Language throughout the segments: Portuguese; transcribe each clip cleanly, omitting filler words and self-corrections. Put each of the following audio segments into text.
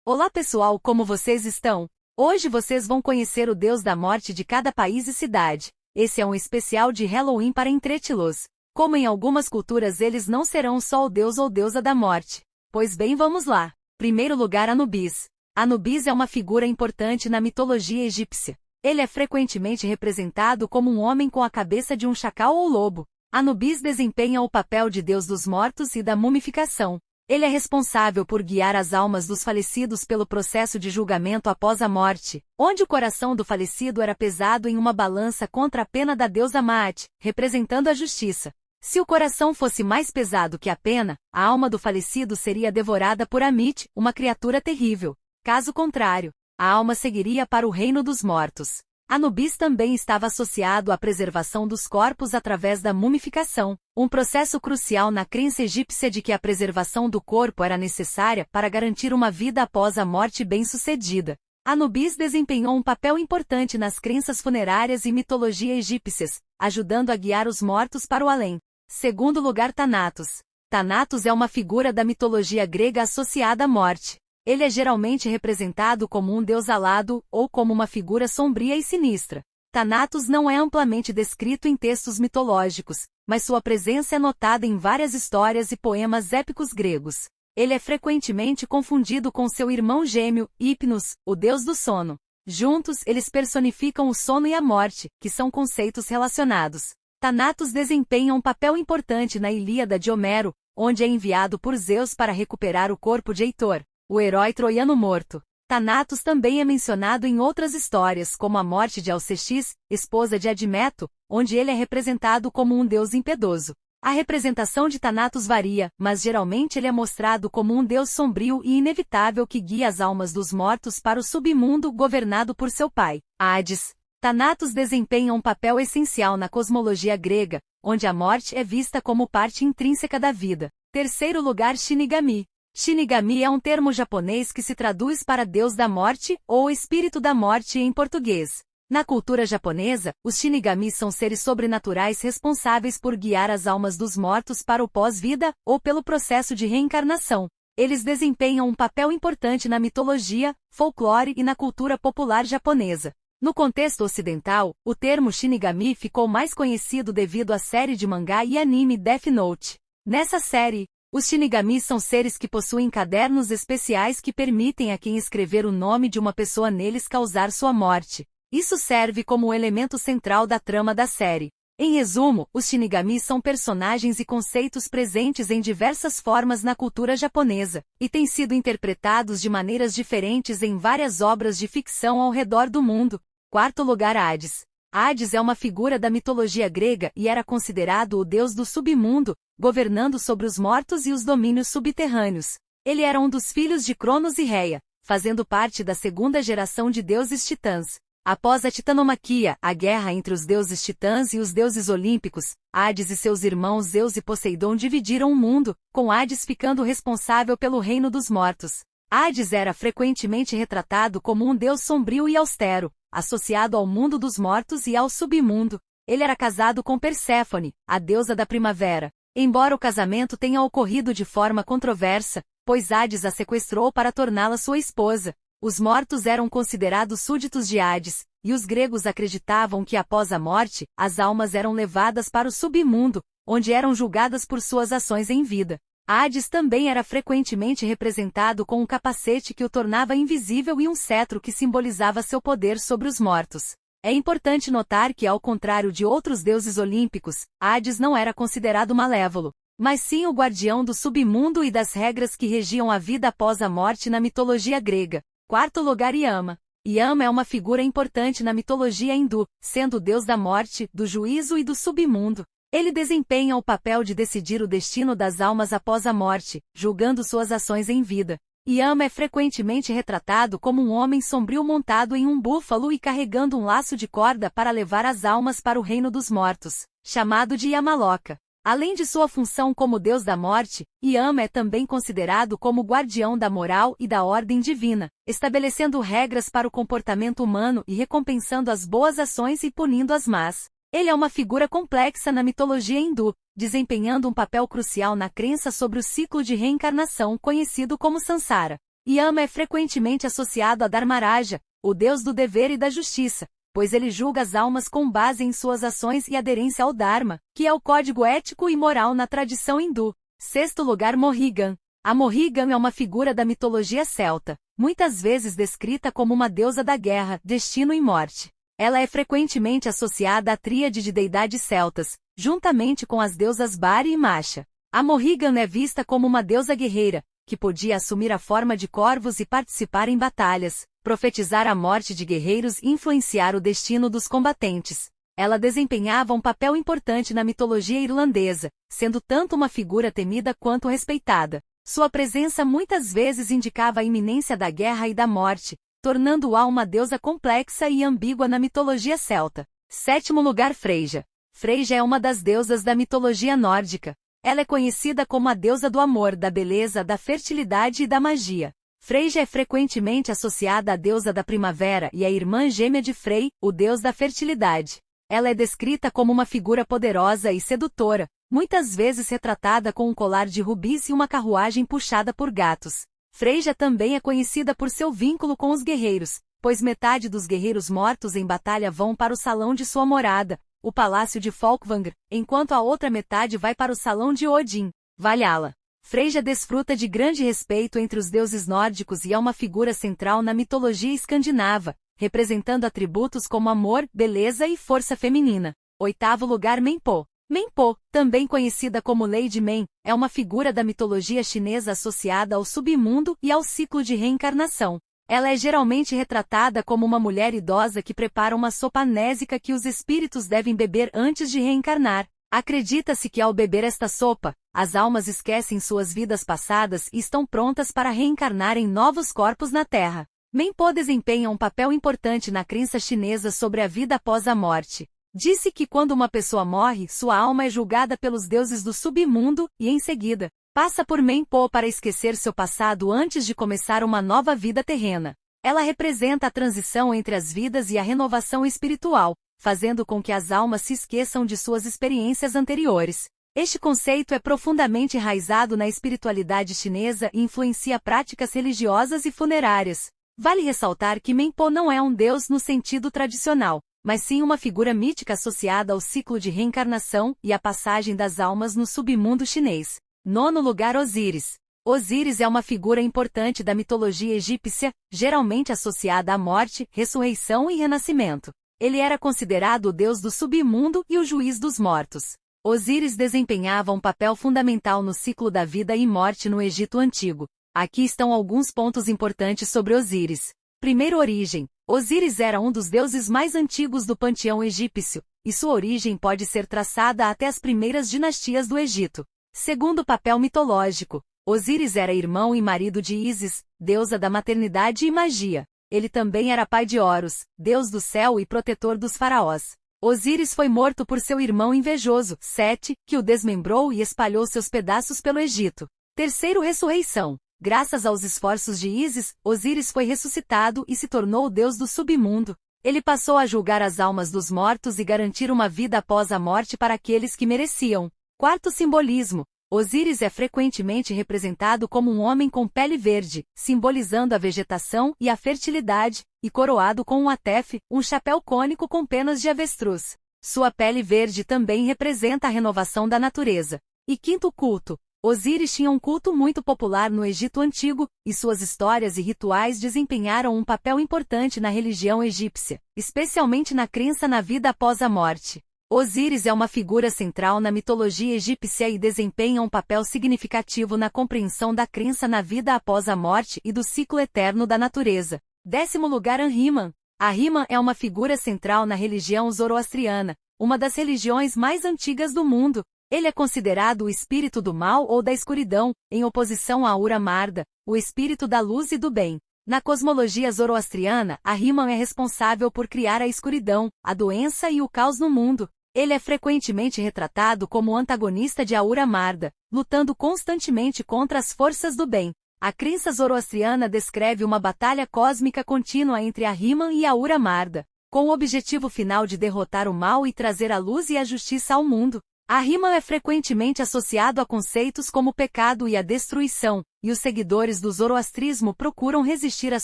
Olá pessoal, como vocês estão? Hoje vocês vão conhecer o deus da morte de cada país e cidade. Esse é um especial de Halloween para entretê-los. Como em algumas culturas eles não serão só o deus ou deusa da morte. Pois bem, vamos lá. Primeiro lugar, Anubis. Anubis é uma figura importante na mitologia egípcia. Ele é frequentemente representado como um homem com a cabeça de um chacal ou lobo. Anubis desempenha o papel de deus dos mortos e da mumificação. Ele é responsável por guiar as almas dos falecidos pelo processo de julgamento após a morte, onde o coração do falecido era pesado em uma balança contra a pena da deusa Maat, representando a justiça. Se o coração fosse mais pesado que a pena, a alma do falecido seria devorada por Amit, uma criatura terrível. Caso contrário, a alma seguiria para o reino dos mortos. Anubis também estava associado à preservação dos corpos através da mumificação, um processo crucial na crença egípcia de que a preservação do corpo era necessária para garantir uma vida após a morte bem-sucedida. Anubis desempenhou um papel importante nas crenças funerárias e mitologia egípcias, ajudando a guiar os mortos para o além. Segundo lugar, Thanatos. Thanatos é uma figura da mitologia grega associada à morte. Ele é geralmente representado como um deus alado, ou como uma figura sombria e sinistra. Thanatos não é amplamente descrito em textos mitológicos, mas sua presença é notada em várias histórias e poemas épicos gregos. Ele é frequentemente confundido com seu irmão gêmeo, Hipnos, o deus do sono. Juntos, eles personificam o sono e a morte, que são conceitos relacionados. Thanatos desempenha um papel importante na Ilíada de Homero, onde é enviado por Zeus para recuperar o corpo de Heitor, o herói troiano morto. Thanatos também é mencionado em outras histórias, como a morte de Alcestis, esposa de Admeto, onde ele é representado como um deus impiedoso. A representação de Thanatos varia, mas geralmente ele é mostrado como um deus sombrio e inevitável que guia as almas dos mortos para o submundo governado por seu pai, Hades. Thanatos desempenha um papel essencial na cosmologia grega, onde a morte é vista como parte intrínseca da vida. Terceiro lugar, Shinigami. Shinigami é um termo japonês que se traduz para Deus da Morte, ou Espírito da Morte em português. Na cultura japonesa, os Shinigamis são seres sobrenaturais responsáveis por guiar as almas dos mortos para o pós-vida, ou pelo processo de reencarnação. Eles desempenham um papel importante na mitologia, folclore e na cultura popular japonesa. No contexto ocidental, o termo Shinigami ficou mais conhecido devido à série de mangá e anime Death Note. Nessa série, os Shinigamis são seres que possuem cadernos especiais que permitem a quem escrever o nome de uma pessoa neles causar sua morte. Isso serve como o elemento central da trama da série. Em resumo, os Shinigamis são personagens e conceitos presentes em diversas formas na cultura japonesa, e têm sido interpretados de maneiras diferentes em várias obras de ficção ao redor do mundo. Quarto lugar, Hades. Hades é uma figura da mitologia grega e era considerado o deus do submundo, governando sobre os mortos e os domínios subterrâneos. Ele era um dos filhos de Cronos e Reia, fazendo parte da segunda geração de deuses titãs. Após a titanomaquia, a guerra entre os deuses titãs e os deuses olímpicos, Hades e seus irmãos Zeus e Poseidon dividiram o mundo, com Hades ficando responsável pelo reino dos mortos. Hades era frequentemente retratado como um deus sombrio e austero, associado ao mundo dos mortos e ao submundo. Ele era casado com Perséfone, a deusa da primavera. Embora o casamento tenha ocorrido de forma controversa, pois Hades a sequestrou para torná-la sua esposa, os mortos eram considerados súditos de Hades, e os gregos acreditavam que após a morte, as almas eram levadas para o submundo, onde eram julgadas por suas ações em vida. Hades também era frequentemente representado com um capacete que o tornava invisível e um cetro que simbolizava seu poder sobre os mortos. É importante notar que, ao contrário de outros deuses olímpicos, Hades não era considerado malévolo, mas sim o guardião do submundo e das regras que regiam a vida após a morte na mitologia grega. Quarto lugar, Yama. Yama é uma figura importante na mitologia hindu, sendo o deus da morte, do juízo e do submundo. Ele desempenha o papel de decidir o destino das almas após a morte, julgando suas ações em vida. Yama é frequentemente retratado como um homem sombrio montado em um búfalo e carregando um laço de corda para levar as almas para o reino dos mortos, chamado de Yamaloka. Além de sua função como deus da morte, Yama é também considerado como guardião da moral e da ordem divina, estabelecendo regras para o comportamento humano e recompensando as boas ações e punindo as más. Ele é uma figura complexa na mitologia hindu, desempenhando um papel crucial na crença sobre o ciclo de reencarnação conhecido como Sansara. Yama é frequentemente associado a Dharmaraja, o deus do dever e da justiça, pois ele julga as almas com base em suas ações e aderência ao Dharma, que é o código ético e moral na tradição hindu. Sexto lugar, Morrigan. A Morrigan é uma figura da mitologia celta, muitas vezes descrita como uma deusa da guerra, destino e morte. Ela é frequentemente associada à tríade de deidades celtas, juntamente com as deusas Bari e Masha. A Morrigan é vista como uma deusa guerreira, que podia assumir a forma de corvos e participar em batalhas, profetizar a morte de guerreiros e influenciar o destino dos combatentes. Ela desempenhava um papel importante na mitologia irlandesa, sendo tanto uma figura temida quanto respeitada. Sua presença muitas vezes indicava a iminência da guerra e da morte, tornando-a uma deusa complexa e ambígua na mitologia celta. Sétimo lugar, Freyja. Freyja é uma das deusas da mitologia nórdica. Ela é conhecida como a deusa do amor, da beleza, da fertilidade e da magia. Freyja é frequentemente associada à deusa da primavera e à irmã gêmea de Frey, o deus da fertilidade. Ela é descrita como uma figura poderosa e sedutora, muitas vezes retratada com um colar de rubis e uma carruagem puxada por gatos. Freyja também é conhecida por seu vínculo com os guerreiros, pois metade dos guerreiros mortos em batalha vão para o salão de sua morada, o palácio de Folkvangr, enquanto a outra metade vai para o salão de Odin, Valhalla. Freyja desfruta de grande respeito entre os deuses nórdicos e é uma figura central na mitologia escandinava, representando atributos como amor, beleza e força feminina. Oitavo lugar, Menpo. Menpo, também conhecida como Lady Men, é uma figura da mitologia chinesa associada ao submundo e ao ciclo de reencarnação. Ela é geralmente retratada como uma mulher idosa que prepara uma sopa anésica que os espíritos devem beber antes de reencarnar. Acredita-se que ao beber esta sopa, as almas esquecem suas vidas passadas e estão prontas para reencarnar em novos corpos na Terra. Menpo desempenha um papel importante na crença chinesa sobre a vida após a morte. Disse que quando uma pessoa morre, sua alma é julgada pelos deuses do submundo e, em seguida, passa por Menpo para esquecer seu passado antes de começar uma nova vida terrena. Ela representa a transição entre as vidas e a renovação espiritual, fazendo com que as almas se esqueçam de suas experiências anteriores. Este conceito é profundamente enraizado na espiritualidade chinesa e influencia práticas religiosas e funerárias. Vale ressaltar que Menpo não é um deus no sentido tradicional, mas sim uma figura mítica associada ao ciclo de reencarnação e à passagem das almas no submundo chinês. Nono lugar, Osíris. Osíris é uma figura importante da mitologia egípcia, geralmente associada à morte, ressurreição e renascimento. Ele era considerado o deus do submundo e o juiz dos mortos. Osíris desempenhava um papel fundamental no ciclo da vida e morte no Egito Antigo. Aqui estão alguns pontos importantes sobre Osíris. Primeiro, origem. Osíris era um dos deuses mais antigos do panteão egípcio, e sua origem pode ser traçada até as primeiras dinastias do Egito. Segundo, papel mitológico. Osíris era irmão e marido de Ísis, deusa da maternidade e magia. Ele também era pai de Horus, deus do céu e protetor dos faraós. Osíris foi morto por seu irmão invejoso, Sete, que o desmembrou e espalhou seus pedaços pelo Egito. Terceiro, ressurreição. Graças aos esforços de Ísis, Osíris foi ressuscitado e se tornou o deus do submundo. Ele passou a julgar as almas dos mortos e garantir uma vida após a morte para aqueles que mereciam. Quarto, simbolismo. Osíris é frequentemente representado como um homem com pele verde, simbolizando a vegetação e a fertilidade, e coroado com um atefe, um chapéu cônico com penas de avestruz. Sua pele verde também representa a renovação da natureza. E quinto, culto. Osíris tinha um culto muito popular no Egito Antigo, e suas histórias e rituais desempenharam um papel importante na religião egípcia, especialmente na crença na vida após a morte. Osíris é uma figura central na mitologia egípcia e desempenha um papel significativo na compreensão da crença na vida após a morte e do ciclo eterno da natureza. Décimo lugar, Ahriman. Ahriman é uma figura central na religião zoroastriana, uma das religiões mais antigas do mundo. Ele é considerado o espírito do mal ou da escuridão, em oposição a Ahura Mazda, o espírito da luz e do bem. Na cosmologia zoroastriana, Ahriman é responsável por criar a escuridão, a doença e o caos no mundo. Ele é frequentemente retratado como o antagonista de Ahura Mazda, lutando constantemente contra as forças do bem. A crença zoroastriana descreve uma batalha cósmica contínua entre Ahriman e Ahura Mazda, com o objetivo final de derrotar o mal e trazer a luz e a justiça ao mundo. Ahriman é frequentemente associado a conceitos como o pecado e a destruição, e os seguidores do zoroastrismo procuram resistir às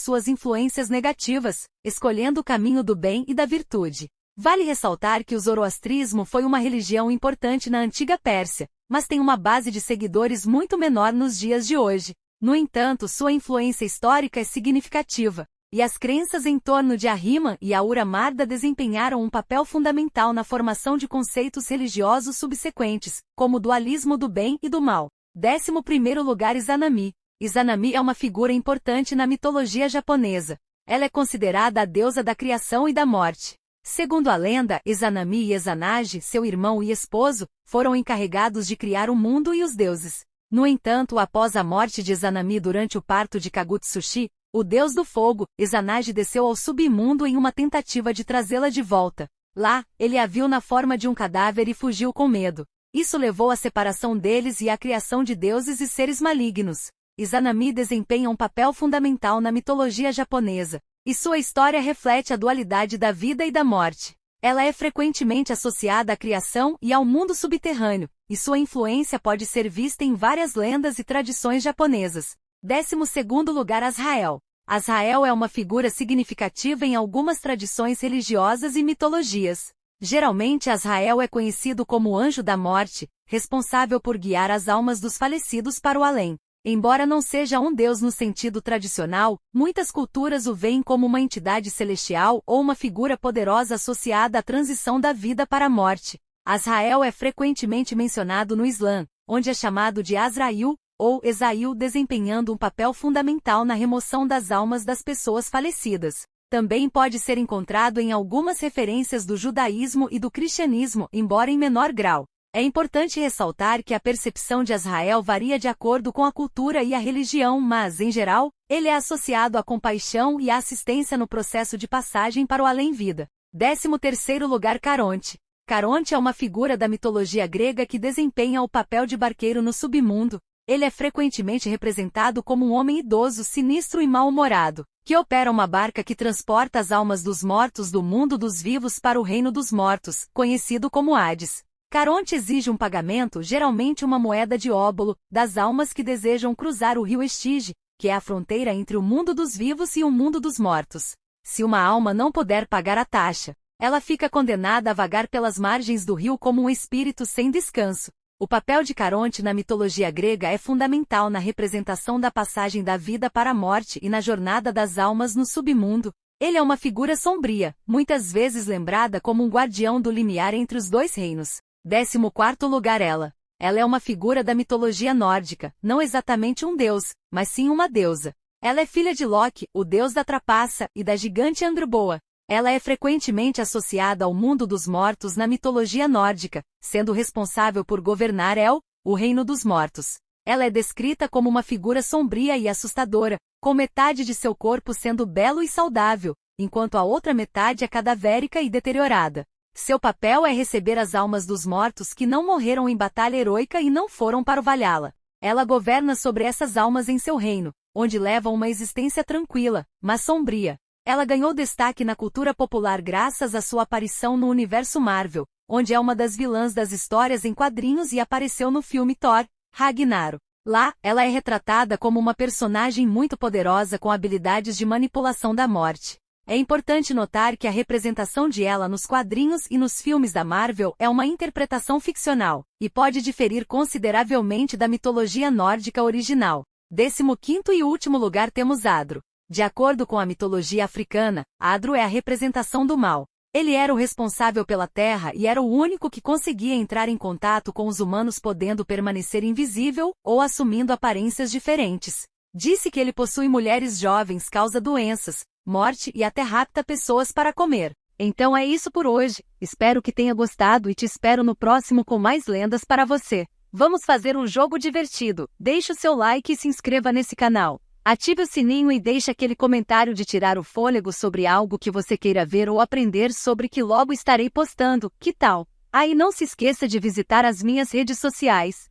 suas influências negativas, escolhendo o caminho do bem e da virtude. Vale ressaltar que o zoroastrismo foi uma religião importante na antiga Pérsia, mas tem uma base de seguidores muito menor nos dias de hoje. No entanto, sua influência histórica é significativa, e as crenças em torno de Ahriman e Ahura Mazda desempenharam um papel fundamental na formação de conceitos religiosos subsequentes, como o dualismo do bem e do mal. 11º lugar, Izanami. Izanami é uma figura importante na mitologia japonesa. Ela é considerada a deusa da criação e da morte. Segundo a lenda, Izanami e Izanagi, seu irmão e esposo, foram encarregados de criar o mundo e os deuses. No entanto, após a morte de Izanami durante o parto de Kagutsuchi, o deus do fogo, Izanagi desceu ao submundo em uma tentativa de trazê-la de volta. Lá, ele a viu na forma de um cadáver e fugiu com medo. Isso levou à separação deles e à criação de deuses e seres malignos. Izanami desempenha um papel fundamental na mitologia japonesa, e sua história reflete a dualidade da vida e da morte. Ela é frequentemente associada à criação e ao mundo subterrâneo, e sua influência pode ser vista em várias lendas e tradições japonesas. 12º lugar, Azrael. Azrael é uma figura significativa em algumas tradições religiosas e mitologias. Geralmente, Azrael é conhecido como o anjo da morte, responsável por guiar as almas dos falecidos para o além. Embora não seja um deus no sentido tradicional, muitas culturas o veem como uma entidade celestial ou uma figura poderosa associada à transição da vida para a morte. Azrael é frequentemente mencionado no Islã, onde é chamado de Azrail, ou Ezail, desempenhando um papel fundamental na remoção das almas das pessoas falecidas. Também pode ser encontrado em algumas referências do judaísmo e do cristianismo, embora em menor grau. É importante ressaltar que a percepção de Azrael varia de acordo com a cultura e a religião, mas, em geral, ele é associado à compaixão e à assistência no processo de passagem para o além-vida. 13º lugar, Caronte. Caronte é uma figura da mitologia grega que desempenha o papel de barqueiro no submundo. Ele é frequentemente representado como um homem idoso, sinistro e mal-humorado, que opera uma barca que transporta as almas dos mortos do mundo dos vivos para o reino dos mortos, conhecido como Hades. Caronte exige um pagamento, geralmente uma moeda de óbolo, das almas que desejam cruzar o rio Estige, que é a fronteira entre o mundo dos vivos e o mundo dos mortos. Se uma alma não puder pagar a taxa, ela fica condenada a vagar pelas margens do rio como um espírito sem descanso. O papel de Caronte na mitologia grega é fundamental na representação da passagem da vida para a morte e na jornada das almas no submundo. Ele é uma figura sombria, muitas vezes lembrada como um guardião do limiar entre os dois reinos. 14º lugar, Ela. Ela é uma figura da mitologia nórdica, não exatamente um deus, mas sim uma deusa. Ela é filha de Loki, o deus da trapaça, e da gigante Andrboa. Ela é frequentemente associada ao mundo dos mortos na mitologia nórdica, sendo responsável por governar El, o reino dos mortos. Ela é descrita como uma figura sombria e assustadora, com metade de seu corpo sendo belo e saudável, enquanto a outra metade é cadavérica e deteriorada. Seu papel é receber as almas dos mortos que não morreram em batalha heroica e não foram para o Valhalla. Ela governa sobre essas almas em seu reino, onde levam uma existência tranquila, mas sombria. Ela ganhou destaque na cultura popular graças à sua aparição no universo Marvel, onde é uma das vilãs das histórias em quadrinhos e apareceu no filme Thor, Ragnarok. Lá, ela é retratada como uma personagem muito poderosa com habilidades de manipulação da morte. É importante notar que a representação de ela nos quadrinhos e nos filmes da Marvel é uma interpretação ficcional, e pode diferir consideravelmente da mitologia nórdica original. 15º e último lugar, temos Adro. De acordo com a mitologia africana, Adro é a representação do mal. Ele era o responsável pela terra e era o único que conseguia entrar em contato com os humanos, podendo permanecer invisível ou assumindo aparências diferentes. Disse que ele possui mulheres jovens, causa doenças, morte e até rapta pessoas para comer. Então é isso por hoje. Espero que tenha gostado e te espero no próximo com mais lendas para você. Vamos fazer um jogo divertido. Deixe o seu like e se inscreva nesse canal. Ative o sininho e deixe aquele comentário de tirar o fôlego sobre algo que você queira ver ou aprender sobre, que logo estarei postando. Que tal? Ah, e não se esqueça de visitar as minhas redes sociais.